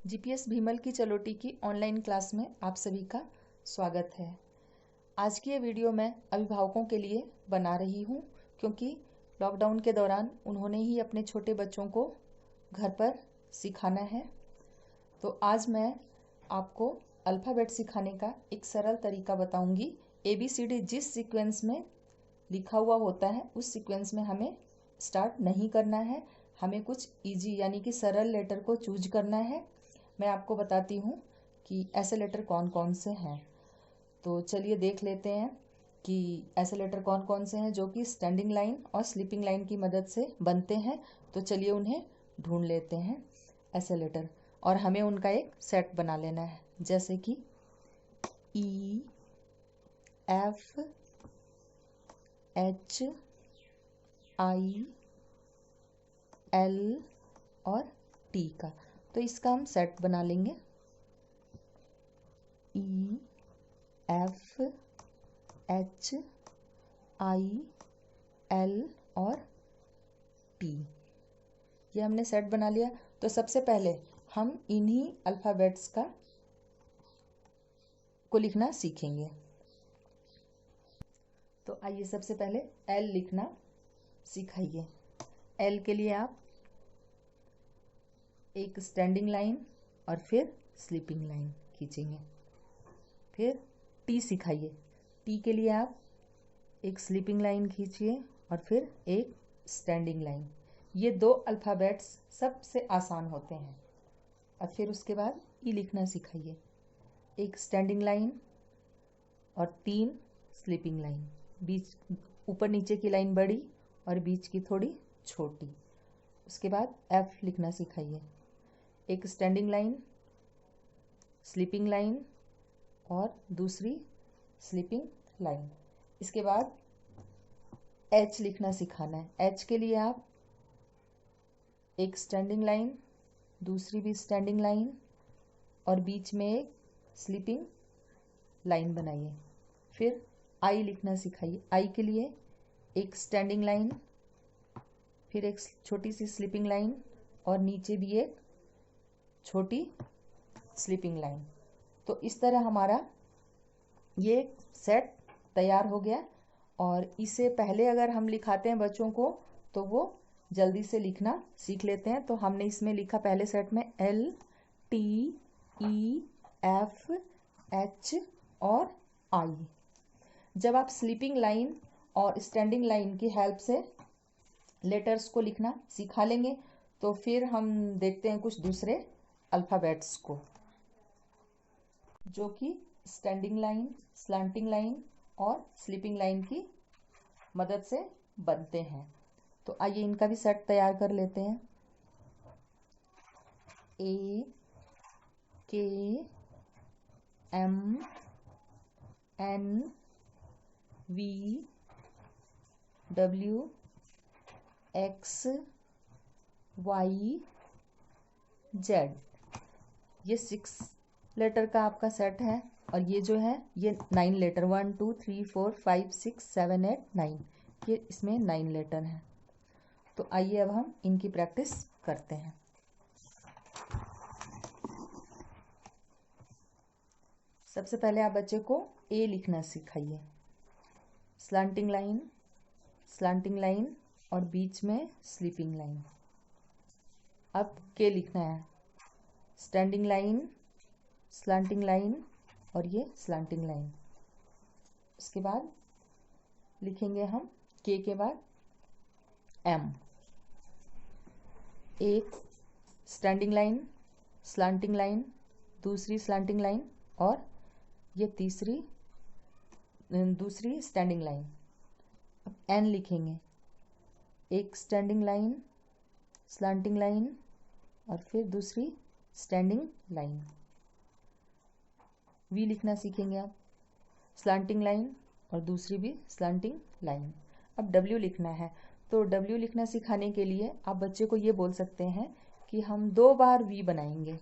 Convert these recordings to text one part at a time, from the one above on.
GPS भीमल की चलोटी की online class में आप सभी का स्वागत है। आज की ये वीडियो मैं अभिभावकों के लिए बना रही हूँ क्योंकि लॉकडाउन के दौरान उन्होंने ही अपने छोटे बच्चों को घर पर सिखाना है। तो आज मैं आपको अल्फ़ाबेट सिखाने का एक सरल तरीका बताऊंगी। ABCD जिस सीक्वेंस में लिखा हुआ होता है उस सीक्वेंस में हमें स्टार्ट नहीं करना है, हमें कुछ इजी यानी कि सरल लेटर को चूज करना है। मैं आपको बताती हूँ कि ऐसे लेटर कौन कौन से हैं। तो चलिए देख लेते हैं कि ऐसे लेटर कौन कौन से हैं जो कि स्टैंडिंग लाइन और स्लीपिंग लाइन की मदद से बनते हैं। तो चलिए उन्हें ढूंढ लेते हैं ऐसे लेटर, और हमें उनका एक सेट बना लेना है, जैसे कि E, F, H, I, L और T का। तो इसका हम सेट बना लेंगे। E, F, H, I, L और T, ये हमने सेट बना लिया। तो सबसे पहले हम इन्हीं अल्फ़ाबेट्स को लिखना सीखेंगे। तो आइए सबसे पहले L लिखना सिखाइए। L के लिए आप एक स्टैंडिंग लाइन और फिर स्लीपिंग लाइन खींचेंगे। फिर T सिखाइए। T के लिए आप एक स्लीपिंग लाइन खींचिए और फिर एक स्टैंडिंग लाइन। ये दो अल्फ़ाबेट्स सबसे आसान होते हैं। और फिर उसके बाद E लिखना सिखाइए। एक स्टैंडिंग लाइन और 3 स्लीपिंग लाइन, बीच ऊपर नीचे की लाइन बड़ी और बीच की थोड़ी छोटी। उसके बाद F लिखना सिखाइए। एक स्टैंडिंग लाइन, स्लीपिंग लाइन और दूसरी स्लीपिंग लाइन। इसके बाद H लिखना सिखाना है। H के लिए आप एक स्टैंडिंग लाइन, दूसरी भी स्टैंडिंग लाइन और बीच में एक स्लीपिंग लाइन बनाइए। फिर I लिखना सिखाइए। I के लिए एक स्टैंडिंग लाइन, फिर एक छोटी सी स्लीपिंग लाइन और नीचे भी एक छोटी स्लीपिंग लाइन। तो इस तरह हमारा ये सेट तैयार हो गया। और इसे पहले अगर हम लिखाते हैं बच्चों को तो वो जल्दी से लिखना सीख लेते हैं। तो हमने इसमें लिखा पहले सेट में L, T, E, F, H और I। जब आप स्लीपिंग लाइन और स्टैंडिंग लाइन की हेल्प से लेटर्स को लिखना सिखा लेंगे तो फिर हम देखते हैं कुछ दूसरे अल्फ़ाबेट्स को जो कि स्टैंडिंग लाइन, स्लैंटिंग लाइन और स्लीपिंग लाइन की मदद से बनते हैं। तो आइए इनका भी सेट तैयार कर लेते हैं। A, K, M, N, V, W, X, Y, Z। ये 6 लेटर का आपका सेट है। और ये जो है ये 9 लेटर, 1 2 3 4 5 6 7 8 9, ये इसमें 9 लेटर हैं। तो आइए अब हम इनकी प्रैक्टिस करते हैं। सबसे पहले आप बच्चे को A लिखना सिखाइए। स्लैंटिंग लाइन और बीच में स्लीपिंग लाइन। अब K लिखना है। स्टैंडिंग लाइन, स्लैंटिंग लाइन और ये स्लैंटिंग लाइन। उसके बाद लिखेंगे हम K के बाद M। एक स्टैंडिंग लाइन, स्लैंटिंग लाइन, दूसरी स्लैंटिंग लाइन और ये दूसरी स्टैंडिंग लाइन। अब N लिखेंगे। एक स्टैंडिंग लाइन, स्लैंटिंग लाइन और फिर दूसरी स्टैंडिंग लाइन। V लिखना सीखेंगे आप। स्लैंटिंग लाइन और दूसरी भी स्लैंटिंग लाइन। अब W लिखना है। तो W लिखना सिखाने के लिए आप बच्चे को ये बोल सकते हैं कि हम 2 बार V बनाएंगे।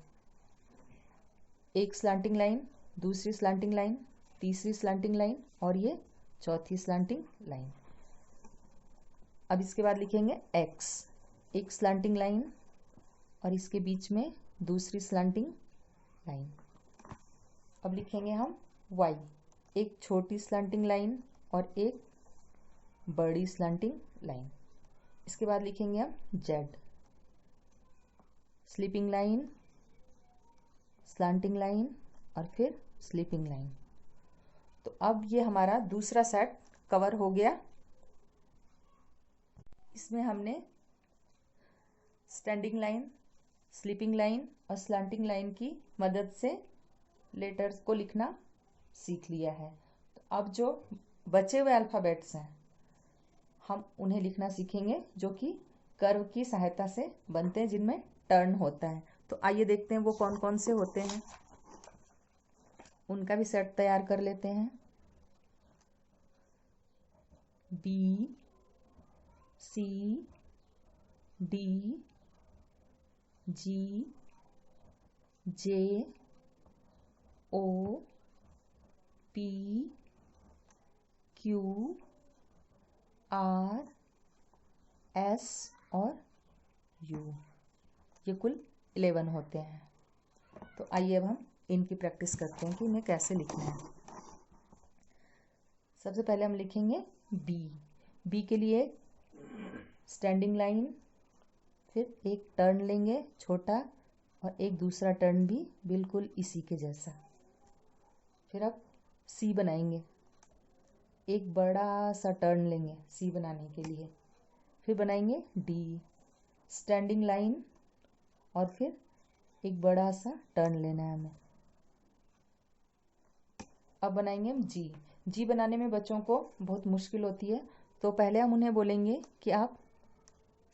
एक स्लैंटिंग लाइन, दूसरी स्लैंटिंग लाइन, तीसरी स्लैंटिंग लाइन और ये चौथी स्लैंटिंग लाइन। अब इसके बाद लिखेंगे X। एक स्लैंटिंग लाइन और इसके बीच में दूसरी स्लैंटिंग लाइन। अब लिखेंगे हम y, एक छोटी स्लैंटिंग लाइन और एक बड़ी स्लैंटिंग लाइन। इसके बाद लिखेंगे हम z, sleeping line, slanting line और फिर स्लीपिंग लाइन। तो अब ये हमारा दूसरा सेट कवर हो गया। इसमें हमने स्टैंडिंग लाइन, स्लीपिंग लाइन और स्लैंटिंग लाइन की मदद से लेटर्स को लिखना सीख लिया है। तो अब जो बचे हुए अल्फ़ाबेट्स हैं हम उन्हें लिखना सीखेंगे, जो कि कर्व की सहायता से बनते हैं, जिनमें टर्न होता है। तो आइए देखते हैं वो कौन कौन से होते हैं, उनका भी सेट तैयार कर लेते हैं। B, C, D, G, J, O, P, Q, R, S और U। ये कुल 11 होते हैं। तो आइए अब हम इनकी प्रैक्टिस करते हैं कि इन्हें कैसे लिखना है। सबसे पहले हम लिखेंगे B। B के लिए स्टैंडिंग लाइन, फिर एक टर्न लेंगे छोटा और एक दूसरा टर्न भी बिल्कुल इसी के जैसा। फिर अब C बनाएंगे, एक बड़ा सा टर्न लेंगे C बनाने के लिए। फिर बनाएंगे D, स्टैंडिंग लाइन और फिर एक बड़ा सा टर्न लेना है हमें। अब बनाएंगे हम G। G बनाने में बच्चों को बहुत मुश्किल होती है, तो पहले हम उन्हें बोलेंगे कि आप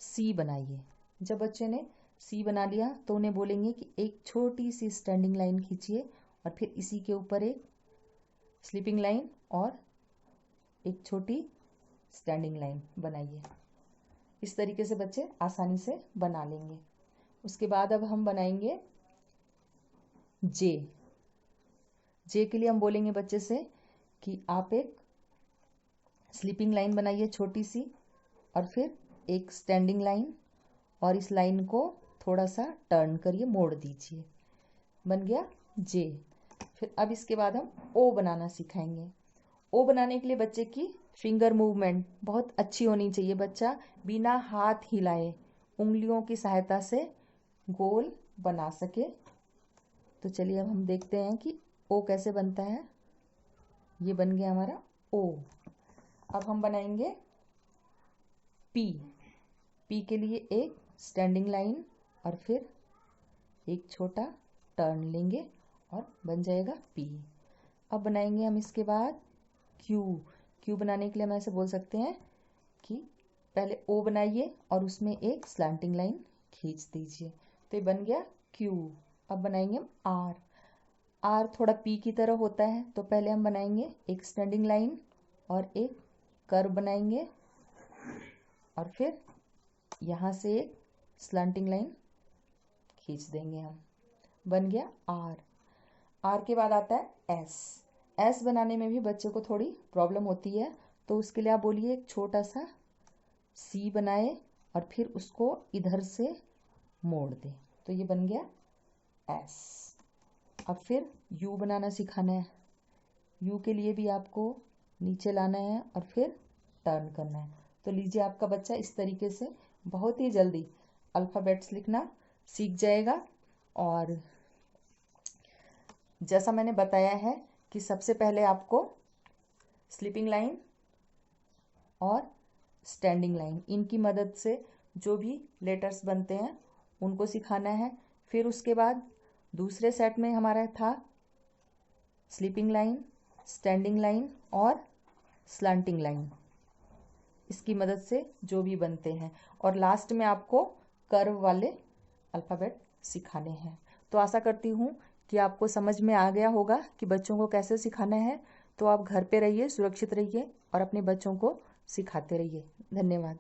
C बनाइए। जब बच्चे ने C बना लिया तो उन्हें बोलेंगे कि एक छोटी सी स्टैंडिंग लाइन खींचिए और फिर इसी के ऊपर एक स्लीपिंग लाइन और एक छोटी स्टैंडिंग लाइन बनाइए। इस तरीके से बच्चे आसानी से बना लेंगे। उसके बाद अब हम बनाएंगे J। J के लिए हम बोलेंगे बच्चे से कि आप एक स्लीपिंग लाइन बनाइए छोटी सी और फिर एक स्टैंडिंग लाइन और इस लाइन को थोड़ा सा टर्न करिए, मोड़ दीजिए। बन गया J। फिर अब इसके बाद हम O बनाना सिखाएंगे। O बनाने के लिए बच्चे की फिंगर मूवमेंट बहुत अच्छी होनी चाहिए। बच्चा बिना हाथ हिलाए उंगलियों की सहायता से गोल बना सके। तो चलिए अब हम देखते हैं कि O कैसे बनता है। ये बन गया हमारा O। अब हम बनाएंगे P। P के लिए एक स्टैंडिंग लाइन और फिर एक छोटा टर्न लेंगे और बन जाएगा P। अब बनाएंगे हम इसके बाद Q। Q बनाने के लिए हम ऐसे बोल सकते हैं कि पहले O बनाइए और उसमें एक स्लैंटिंग लाइन खींच दीजिए। तो ये बन गया Q। अब बनाएंगे हम R। R थोड़ा P की तरह होता है, तो पहले हम बनाएंगे एक स्टैंडिंग लाइन और एक कर्व बनाएंगे और फिर यहाँ से एक स्लैंटिंग लाइन खींच देंगे हम। बन गया R। R के बाद आता है S। S बनाने में भी बच्चे को थोड़ी प्रॉब्लम होती है, तो उसके लिए आप बोलिए एक छोटा सा C बनाए और फिर उसको इधर से मोड़ दें। तो ये बन गया S। अब फिर U बनाना सिखाना है। U के लिए भी आपको नीचे लाना है और फिर टर्न करना है। तो लीजिए आपका बच्चा इस तरीके से बहुत ही जल्दी अल्फ़ाबेट्स लिखना सीख जाएगा। और जैसा मैंने बताया है कि सबसे पहले आपको स्लीपिंग लाइन और स्टैंडिंग लाइन, इनकी मदद से जो भी लेटर्स बनते हैं उनको सिखाना है। फिर उसके बाद दूसरे सेट में हमारा था स्लीपिंग लाइन, स्टैंडिंग लाइन और स्लैंटिंग लाइन, इसकी मदद से जो भी बनते हैं। और लास्ट में आपको कर्व वाले अल्फ़ाबेट सिखाने हैं। तो आशा करती हूँ कि आपको समझ में आ गया होगा कि बच्चों को कैसे सिखाना है। तो आप घर पे रहिए, सुरक्षित रहिए और अपने बच्चों को सिखाते रहिए। धन्यवाद।